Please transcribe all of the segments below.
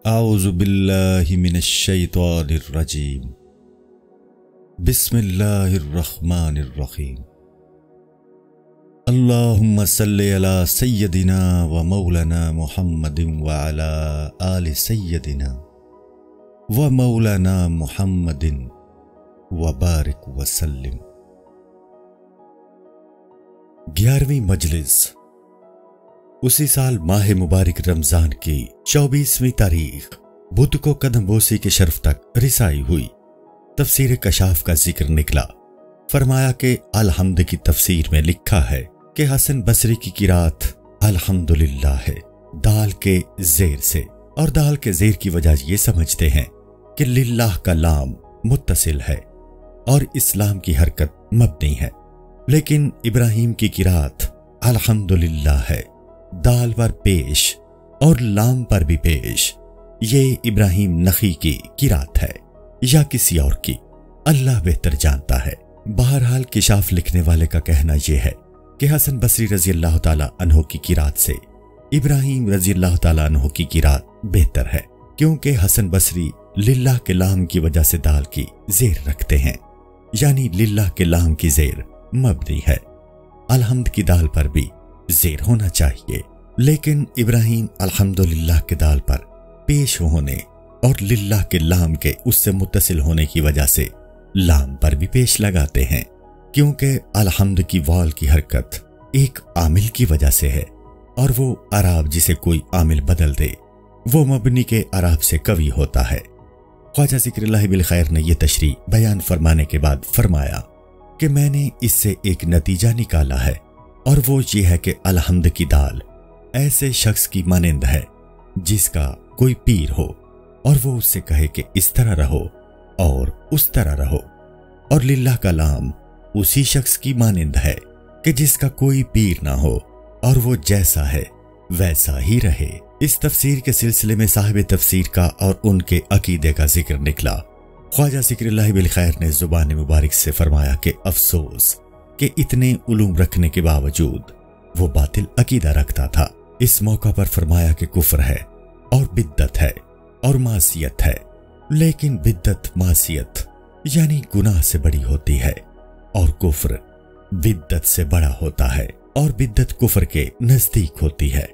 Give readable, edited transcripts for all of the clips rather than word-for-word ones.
اعوذ باللہ من الشیطان الرجیم بسم اللہ الرحمن الرحیم اللہم صلی علی سیدنا و مولانا محمد وعلی آل سیدنا و مولانا محمد وبارک وسلم۔ 11ویں مجلس اسی سال ماہ مبارک رمضان کی 24ویں تاریخ بدھ کو قدم بوسی کے شرف تک رسائی ہوئی۔ تفسیر کشاف کا ذکر نکلا۔ فرمایا کہ الحمد کی تفسیر میں لکھا ہے کہ حسن بصری کی قرات الحمدللہ ہے، دال کے زیر سے، اور دال کے زیر کی وجہ یہ سمجھتے ہیں کہ للہ کا لام متصل ہے اور اسلام کی حرکت مبنی ہے، لیکن ابراہیم کی قرات الحمدللہ ہے، دال پر پیش اور لام پر بھی پیش۔ یہ ابراہیم نخی کی قرات ہے یا کسی اور کی، اللہ بہتر جانتا ہے۔ بہرحال کشاف لکھنے والے کا کہنا یہ ہے کہ حسن بصری رضی اللہ تعالیٰ عنہ کی قرات سے ابراہیم رضی اللہ تعالیٰ عنہ کی قرات بہتر ہے، کیونکہ حسن بصری للہ کے لام کی وجہ سے دال کی زیر رکھتے ہیں، یعنی للہ کے لام کی زیر مبنی ہے۔ الحمد کی دال پر بھی زیر ہونا چاہیے، لیکن ابراہیم الحمدللہ کے دال پر پیش ہونے اور للہ کے لام کے اس سے متصل ہونے کی وجہ سے لام پر بھی پیش لگاتے ہیں، کیونکہ الحمد کی وال کی حرکت ایک عامل کی وجہ سے ہے، اور وہ اعراب جسے کوئی عامل بدل دے وہ مبنی کے اعراب سے قوی ہوتا ہے۔ خواجہ ذکر اللہ بالخیر نے یہ تشریح بیان فرمانے کے بعد فرمایا کہ میں نے اس سے ایک نتیجہ نکالا ہے، اور وہ یہ ہے کہ الحمد کی دال ایسے شخص کی مانند ہے جس کا کوئی پیر ہو اور وہ اس سے کہے کہ اس طرح رہو اور اس طرح رہو، اور للہ کا لام اسی شخص کی مانند ہے کہ جس کا کوئی پیر نہ ہو اور وہ جیسا ہے ویسا ہی رہے۔ اس تفسیر کے سلسلے میں صاحب تفسیر کا اور ان کے عقیدے کا ذکر نکلا۔ خواجہ ذکر اللہ بالخیر نے زبان مبارک سے فرمایا کہ افسوس کہ اتنے علوم رکھنے کے باوجود وہ باطل عقیدہ رکھتا تھا۔ اس موقع پر فرمایا کہ کفر ہے اور بدعت ہے اور معصیت ہے، لیکن بدعت معصیت یعنی گناہ سے بڑی ہوتی ہے، اور کفر بدعت سے بڑا ہوتا ہے، اور بدعت کفر کے نزدیک ہوتی ہے۔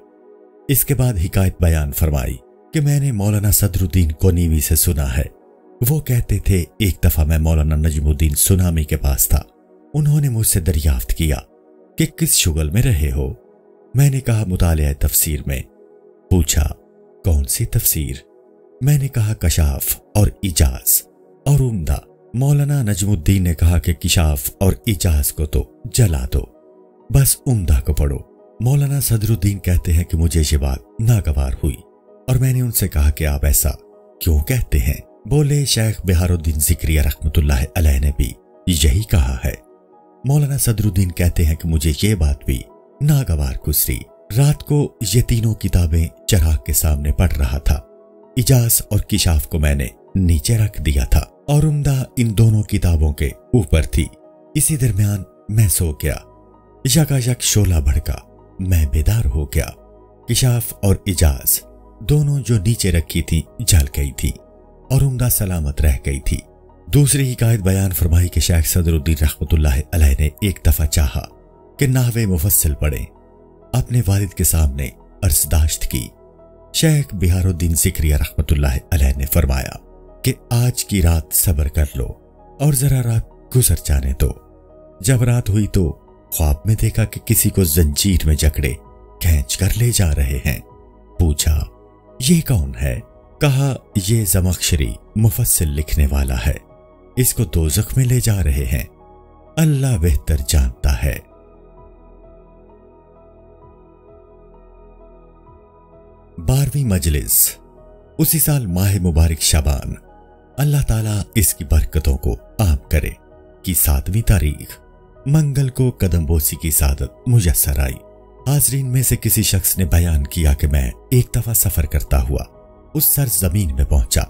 اس کے بعد حکایت بیان فرمائی کہ میں نے مولانا صدر الدین کونیوی سے سنا ہے، وہ کہتے تھے ایک دفعہ میں مولانا نجم الدین سنامی کے پاس تھا، انہوں نے مجھ سے دریافت کیا کہ کس شغل میں رہے ہو؟ میں نے کہا مطالعہ تفسیر میں۔ پوچھا کون سی تفسیر؟ میں نے کہا کشاف اور اجاز اور عمدہ۔ مولانا نجم الدین نے کہا کہ کشاف اور اجاز کو تو جلا دو، بس عمدہ کو پڑھو۔ مولانا صدر الدین کہتے ہیں کہ مجھے یہ بات ناگوار ہوئی، اور میں نے ان سے کہا کہ آپ ایسا کیوں کہتے ہیں؟ بولے شیخ بہار الدین ذکریہ رحمۃ اللہ علیہ نے بھی یہی کہا ہے۔ مولانا صدر الدین کہتے ہیں کہ مجھے یہ بات بھی ناگوار گزری۔ رات کو یہ تینوں کتابیں چراغ کے سامنے پڑھ رہا تھا، اجاز اور کشاف کو میں نے نیچے رکھ دیا تھا اور عمدہ ان دونوں کتابوں کے اوپر تھی۔ اسی درمیان میں سو گیا، یکایک شعلہ بھڑکا، میں بیدار ہو گیا۔ کشاف اور اجاز دونوں جو نیچے رکھی تھی جل گئی تھی اور عمدہ سلامت رہ گئی تھی۔ دوسری حکایت بیان فرمائی کہ شیخ صدر الدین رحمۃ اللہ علیہ نے ایک دفعہ چاہا کہ نحو مفصل پڑھیں، اپنے والد کے سامنے عرضداشت کی۔ شیخ بہار الدین ذکریہ رحمۃ اللہ علیہ نے فرمایا کہ آج کی رات صبر کر لو اور ذرا رات گزر جانے دو۔ جب رات ہوئی تو خواب میں دیکھا کہ کسی کو زنجیر میں جکڑے کھینچ کر لے جا رہے ہیں۔ پوچھا یہ کون ہے؟ کہا یہ زمخشری مفصل لکھنے والا ہے، اس کو دوزخ میں لے جا رہے ہیں، اللہ بہتر جانتا ہے۔ 12ویں مجلس اسی سال ماہ مبارک شعبان، اللہ تعالیٰ اس کی برکتوں کو عام کرے، کی 7ویں تاریخ منگل کو قدم بوسی کی سعادت میسر آئی۔ حاضرین میں سے کسی شخص نے بیان کیا کہ میں ایک دفعہ سفر کرتا ہوا اس سرزمین میں پہنچا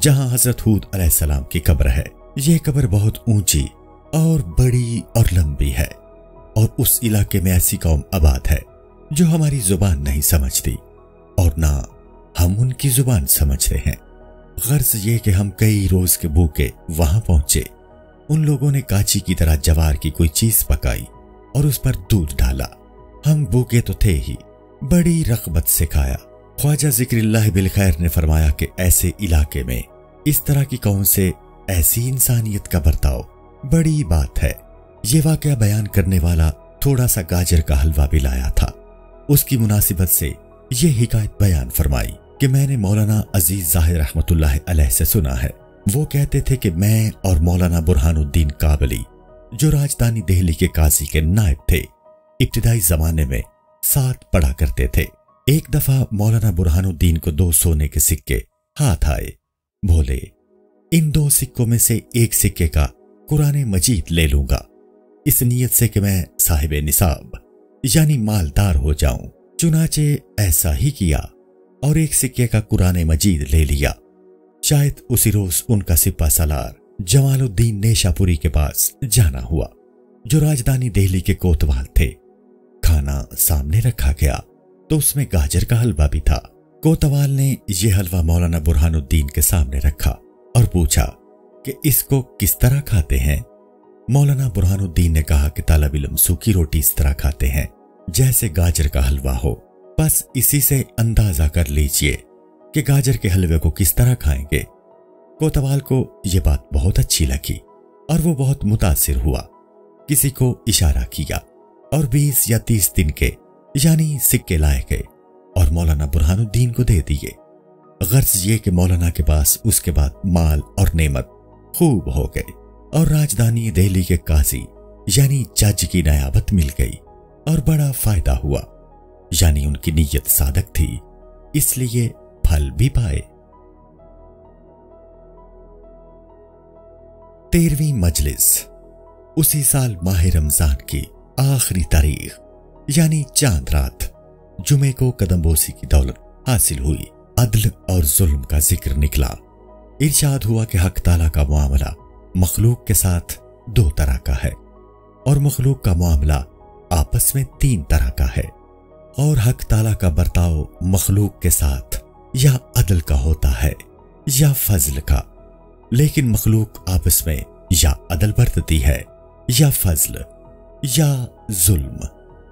جہاں حضرت ہود علیہ السلام کی قبر ہے۔ یہ قبر بہت اونچی اور بڑی اور لمبی ہے، اور اس علاقے میں ایسی قوم آباد ہے جو ہماری زبان نہیں سمجھتی اور نہ ہم ان کی زبان سمجھتے ہیں۔ غرض یہ کہ ہم کئی روز کے بھوکے وہاں پہنچے۔ ان لوگوں نے کاچی کی طرح جوار کی کوئی چیز پکائی اور اس پر دودھ ڈالا۔ ہم بھوکے تو تھے ہی، بڑی رغبت سے کھایا۔ خواجہ ذکر اللہ بالخیر نے فرمایا کہ ایسے علاقے میں اس طرح کی قوم سے ایسی انسانیت کا برتاؤ بڑی بات ہے۔ یہ واقعہ بیان کرنے والا تھوڑا سا گاجر کا حلوہ بھی لایا تھا۔ اس کی مناسبت سے یہ حکایت بیان فرمائی کہ میں نے مولانا عزیز ظاہر رحمت اللہ علیہ سے سنا ہے۔ وہ کہتے تھے کہ میں اور مولانا برہان الدین کابلی، جو راجدھانی دہلی کے قاضی کے نائب تھے، ابتدائی زمانے میں ساتھ پڑھا کرتے تھے۔ ایک دفعہ مولانا برہان الدین کو 2 سونے کے سکے ہاتھ آئے۔ بولے، ان 2 سکوں میں سے ایک سکے کا قرآن مجید لے لوں گا، اس نیت سے کہ میں صاحب نصاب یعنی مالدار ہو جاؤں۔ چنانچہ ایسا ہی کیا اور ایک سکے کا قرآن مجید لے لیا۔ شاید اسی روز ان کا سپہ سالار جمال الدین نیشا پوری کے پاس جانا ہوا، جو راجدھانی دہلی کے کوتوال تھے۔ کھانا سامنے رکھا گیا تو اس میں گاجر کا حلوہ بھی تھا۔ کوتوال نے یہ حلوہ مولانا برہان الدین کے سامنے رکھا اور پوچھا کہ اس کو کس طرح کھاتے ہیں؟ مولانا برہان الدین نے کہا کہ طالب علم سوکھی روٹی اس طرح کھاتے ہیں جیسے گاجر کا حلوہ ہو، بس اسی سے اندازہ کر لیجئے کہ گاجر کے حلوے کو کس طرح کھائیں گے۔ کوتوال کو یہ بات بہت اچھی لگی اور وہ بہت متاثر ہوا۔ کسی کو اشارہ کیا اور 20 یا 30 دن کے یعنی سکے لائے گئے اور مولانا برہان الدین کو دے دیے۔ غرض یہ کہ مولانا کے پاس اس کے بعد مال اور نعمت خوب ہو گئے اور راجدھانی دہلی کے قاضی یعنی جج کی نیابت مل گئی اور بڑا فائدہ ہوا۔ یعنی ان کی نیت صادق تھی، اس لیے پھل بھی پائے۔ 13ویں مجلس اسی سال ماہ رمضان کی آخری تاریخ یعنی چاند رات جمعے کو قدم بوسی کی دولت حاصل ہوئی۔ عدل اور ظلم کا ذکر نکلا۔ ارشاد ہوا کہ حق تعالیٰ کا معاملہ مخلوق کے ساتھ 2 طرح کا ہے اور مخلوق کا معاملہ آپس میں 3 طرح کا ہے، اور حق تعالیٰ کا برتاؤ مخلوق کے ساتھ یا عدل کا ہوتا ہے یا فضل کا، لیکن مخلوق آپس میں یا عدل برتتی ہے یا فضل یا ظلم۔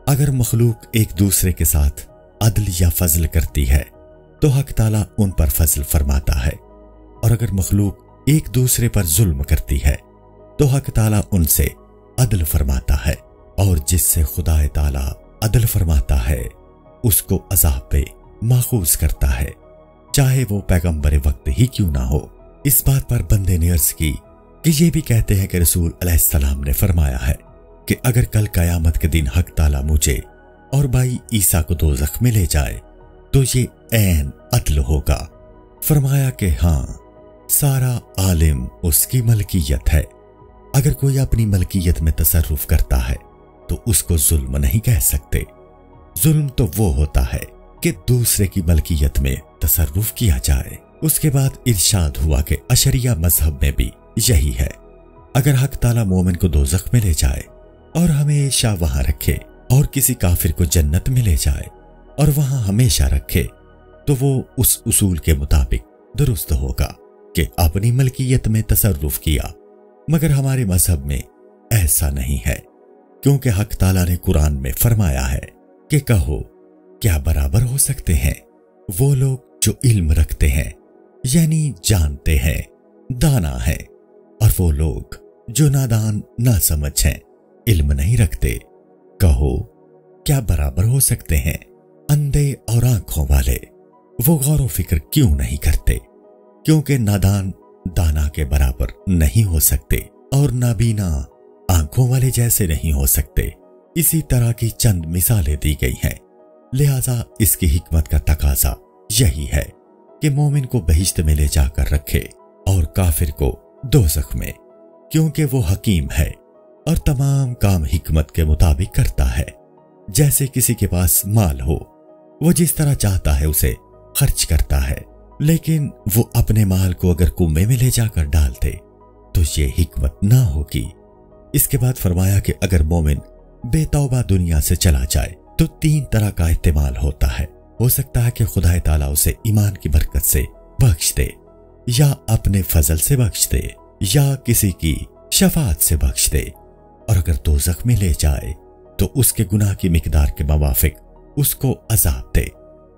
اگر مخلوق ایک دوسرے کے ساتھ عدل یا فضل کرتی ہے تو حق تعالیٰ ان پر فضل فرماتا ہے، اور اگر مخلوق ایک دوسرے پر ظلم کرتی ہے تو حق تعالیٰ ان سے عدل فرماتا ہے، اور جس سے خدا تعالیٰ عدل فرماتا ہے اس کو عذاب پہ ماخوذ کرتا ہے، چاہے وہ پیغمبر وقت ہی کیوں نہ ہو۔ اس بات پر بندے نے عرض کی کہ یہ بھی کہتے ہیں کہ رسول علیہ السلام نے فرمایا ہے کہ اگر کل قیامت کے دن حق تعالیٰ مجھے اور بھائی عیسیٰ کو دوزخ میں لے جائے تو یہ عین عدل ہوگا۔ فرمایا کہ ہاں، سارا عالم اس کی ملکیت ہے، اگر کوئی اپنی ملکیت میں تصرف کرتا ہے تو اس کو ظلم نہیں کہہ سکتے۔ ظلم تو وہ ہوتا ہے کہ دوسرے کی ملکیت میں تصرف کیا جائے۔ اس کے بعد ارشاد ہوا کہ اشریہ مذہب میں بھی یہی ہے، اگر حق تعالیٰ مومن کو دوزخ میں لے جائے اور ہمیشہ وہاں رکھے، اور کسی کافر کو جنت میں لے جائے اور وہاں ہمیشہ رکھے، تو وہ اس اصول کے مطابق درست ہوگا کہ اپنی ملکیت میں تصرف کیا۔ مگر ہمارے مذہب میں ایسا نہیں ہے، کیونکہ حق تعالیٰ نے قرآن میں فرمایا ہے کہ کہو کیا برابر ہو سکتے ہیں وہ لوگ جو علم رکھتے ہیں یعنی جانتے ہیں، دانا ہیں، اور وہ لوگ جو نادان نہ سمجھ ہیں، علم نہیں رکھتے۔ کہو کیا برابر ہو سکتے ہیں اندھے اور آنکھوں والے؟ وہ غور و فکر کیوں نہیں کرتے؟ کیونکہ نادان دانا کے برابر نہیں ہو سکتے اور نابینا آنکھوں والے جیسے نہیں ہو سکتے۔ اسی طرح کی چند مثالیں دی گئی ہیں۔ لہذا اس کی حکمت کا تقاضا یہی ہے کہ مومن کو بہشت میں لے جا کر رکھے اور کافر کو دوزخ میں، کیونکہ وہ حکیم ہے اور تمام کام حکمت کے مطابق کرتا ہے۔ جیسے کسی کے پاس مال ہو، وہ جس طرح چاہتا ہے اسے خرچ کرتا ہے، لیکن وہ اپنے مال کو اگر کنویں میں لے جا کر ڈال دے تو یہ حکمت نہ ہوگی۔ اس کے بعد فرمایا کہ اگر مومن بے توبہ دنیا سے چلا جائے تو 3 طرح کا احتمال ہوتا ہے۔ ہو سکتا ہے کہ خدا تعالیٰ اسے ایمان کی برکت سے بخش دے، یا اپنے فضل سے بخش دے، یا کسی کی شفاعت سے بخش دے، اور اگر دوزخ میں لے جائے تو اس کے گناہ کی مقدار کے موافق اس کو عذاب دے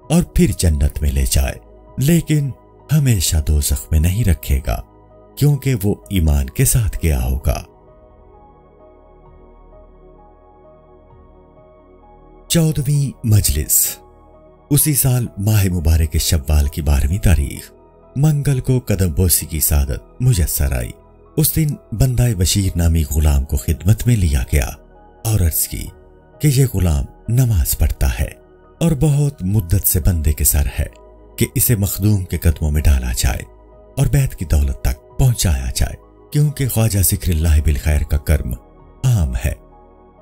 اور پھر جنت میں لے جائے، لیکن ہمیشہ دوزخ میں نہیں رکھے گا کیونکہ وہ ایمان کے ساتھ گیا ہوگا۔ 14ویں مجلس۔ اسی سال ماہ مبارک شوال کی 12ویں تاریخ منگل کو قدم بوسی کی سعادت میسر آئی۔ اس دن بندہ بشیر نامی غلام کو خدمت میں لیا گیا اور عرض کی کہ یہ غلام نماز پڑھتا ہے اور بہت مدت سے بندے کے سر ہے کہ اسے مخدوم کے قدموں میں ڈالا جائے اور بیت کی دولت تک پہنچایا جائے، کیونکہ خواجہ ذکر اللہ بالخیر کا کرم عام ہے۔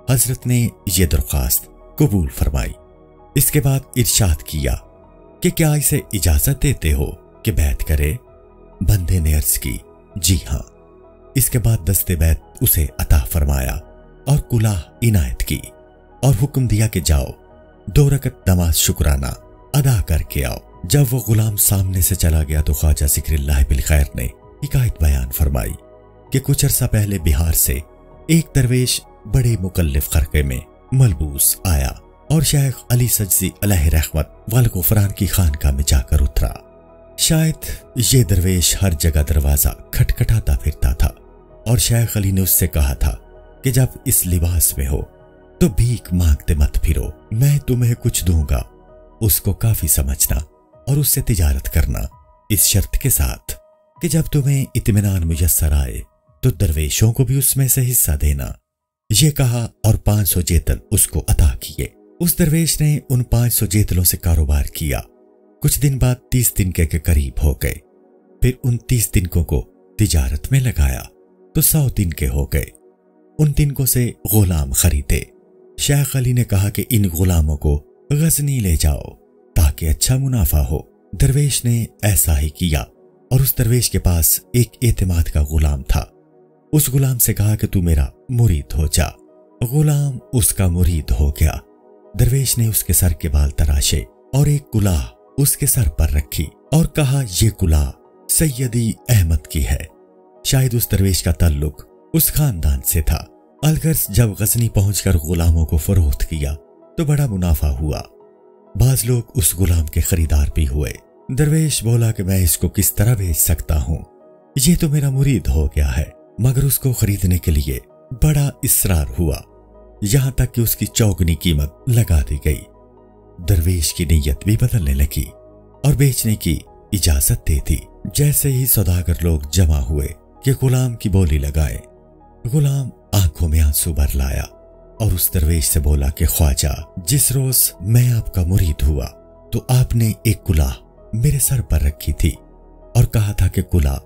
حضرت نے یہ درخواست قبول فرمائی۔ اس کے بعد ارشاد کیا کہ کیا اسے اجازت دیتے ہو کہ بیعت کرے؟ بندے نے عرض کی جی ہاں۔ اس کے بعد دست بیعت اسے عطا فرمایا اور کلاه عنایت کی اور حکم دیا کہ جاؤ 2 رکعت نماز شکرانہ ادا کر کے آؤ۔ جب وہ غلام سامنے سے چلا گیا تو خواجہ ذکر اللہ بالخیر نے حکایت بیان فرمائی کہ کچھ عرصہ پہلے بہار سے ایک درویش بڑے مکلف خرقے میں ملبوس آیا اور شیخ علی سجزی علیہ رحمت والغفران کی خانقاہ میں جا کر اترا۔ شاید یہ درویش ہر جگہ دروازہ کھٹکھٹاتا پھرتا تھا اور شیخ علی نے اس سے کہا تھا کہ جب اس لباس میں ہو تو بھیک مانگتے مت پھرو، میں تمہیں کچھ دوں گا، اس کو کافی سمجھنا اور اس سے تجارت کرنا، اس شرط کے ساتھ کہ جب تمہیں اطمینان میسر آئے تو درویشوں کو بھی اس میں سے حصہ دینا۔ یہ کہا اور 500 جیتل اس کو عطا کیے۔ اس درویش نے ان 500 جیتلوں سے کاروبار کیا۔ کچھ دن بعد 30 دنکے کے قریب ہو گئے، پھر ان 30 دنکوں کو تجارت میں لگایا تو 100 دنکے ہو گئے۔ ان دنکوں سے غلام خریدے۔ شیخ علی نے کہا کہ ان غلاموں کو غزنی لے جاؤ تاکہ اچھا منافع ہو۔ درویش نے ایسا ہی کیا اور اس درویش کے پاس ایک اعتماد کا غلام تھا۔ اس غلام سے کہا کہ تو میرا مرید ہو جا۔ غلام اس کا مرید ہو گیا۔ درویش نے اس کے سر کے بال تراشے اور ایک کلاه اس کے سر پر رکھی اور کہا یہ کلاه سیدی احمد کی ہے۔ شاید اس درویش کا تعلق اس خاندان سے تھا۔ الغرض جب غزنی پہنچ کر غلاموں کو فروخت کیا تو بڑا منافع ہوا۔ بعض لوگ اس غلام کے خریدار بھی ہوئے۔ درویش بولا کہ میں اس کو کس طرح بیچ سکتا ہوں، یہ تو میرا مرید ہو گیا ہے، مگر اس کو خریدنے کے لیے بڑا اصرار ہوا، یہاں تک کہ اس کی چوگنی قیمت لگا دی گئی۔ درویش کی نیت بھی بدلنے لگی اور بیچنے کی اجازت دے دی۔ جیسے ہی سوداگر لوگ جمع ہوئے کہ غلام کی بولی لگائے، غلام آنکھوں میں آنسو بھر لایا اور اس درویش سے بولا کہ خواجہ، جس روز میں آپ کا مرید ہوا تو آپ نے ایک کلاه میرے سر پر رکھی تھی اور کہا تھا کہ کلاه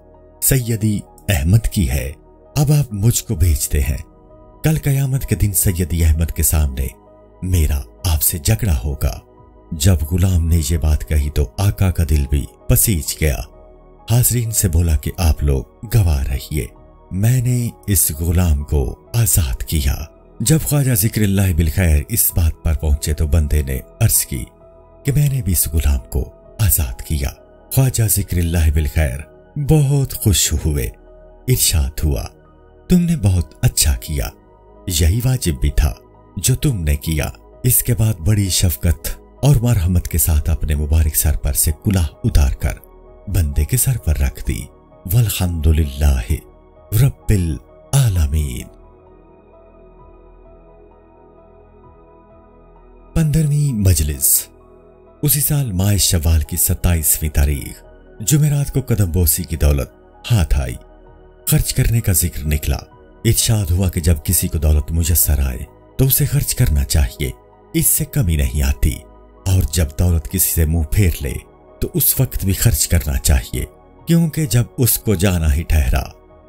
سیدی احمد کی ہے، اب آپ مجھ کو بیچتے ہیں، کل قیامت کے دن سیدی احمد کے سامنے میرا آپ سے جھگڑا ہوگا۔ جب غلام نے یہ بات کہی تو آقا کا دل بھی پسیج گیا۔ حاضرین سے بولا کہ آپ لوگ گواہ رہیے، میں نے اس غلام کو آزاد کیا۔ جب خواجہ ذکر اللہ بالخیر اس بات پر پہنچے تو بندے نے عرض کی کہ میں نے بھی اس غلام کو آزاد کیا۔ خواجہ ذکر اللہ بالخیر بہت خوش ہوئے۔ ارشاد ہوا تم نے بہت اچھا کیا، یہی واجب بھی تھا جو تم نے کیا۔ اس کے بعد بڑی شفقت اور مرحمت کے ساتھ اپنے مبارک سر پر سے کلاه اتار کر بندے کے سر پر رکھ دی۔ والحمدللہ رب العالمین۔ 15ویں مجلس۔ اسی سال ماہ شوال کی 27ویں تاریخ جمعرات کو قدم بوسی کی دولت ہاتھ آئی۔ خرچ کرنے کا ذکر نکلا۔ ارشاد ہوا کہ جب کسی کو دولت میسر آئے تو اسے خرچ کرنا چاہیے، اس سے کمی نہیں آتی، اور جب دولت کسی سے منہ پھیر لے تو اس وقت بھی خرچ کرنا چاہیے، کیونکہ جب اس کو جانا ہی ٹھہرا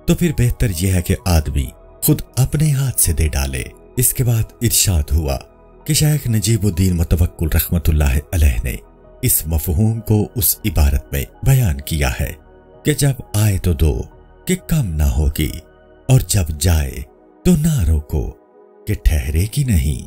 تو پھر بہتر یہ ہے کہ آدمی خود اپنے ہاتھ سے دے ڈالے۔ اس کے بعد ارشاد ہوا کہ شیخ نجیب الدین متوکل رحمت اللہ علیہ نے اس مفہوم کو اس عبارت میں بیان کیا ہے کہ جب آئے تو دو کہ کم نہ ہوگی، اور جب جائے تو نہ روکو کہ ٹھہرے گی نہیں۔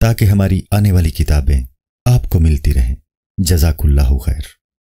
تاکہ ہماری آنے والی کتابیں آپ کو ملتی رہیں۔ جزاک اللہ خیر۔